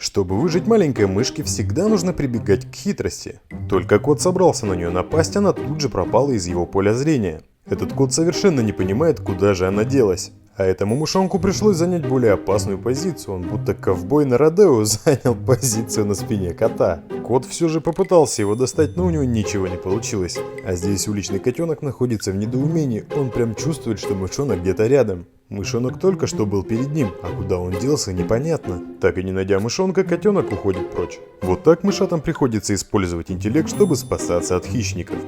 Чтобы выжить маленькой мышке, всегда нужно прибегать к хитрости. Только кот собрался на нее напасть, она тут же пропала из его поля зрения. Этот кот совершенно не понимает, куда же она делась. А этому мышонку пришлось занять более опасную позицию, он будто ковбой на родео занял позицию на спине кота. Кот все же попытался его достать, но у него ничего не получилось. А здесь уличный котенок находится в недоумении, он прям чувствует, что мышонок где-то рядом. Мышонок только что был перед ним, а куда он делся, непонятно. Так и не найдя мышонка, котенок уходит прочь. Вот так мышатам приходится использовать интеллект, чтобы спасаться от хищников.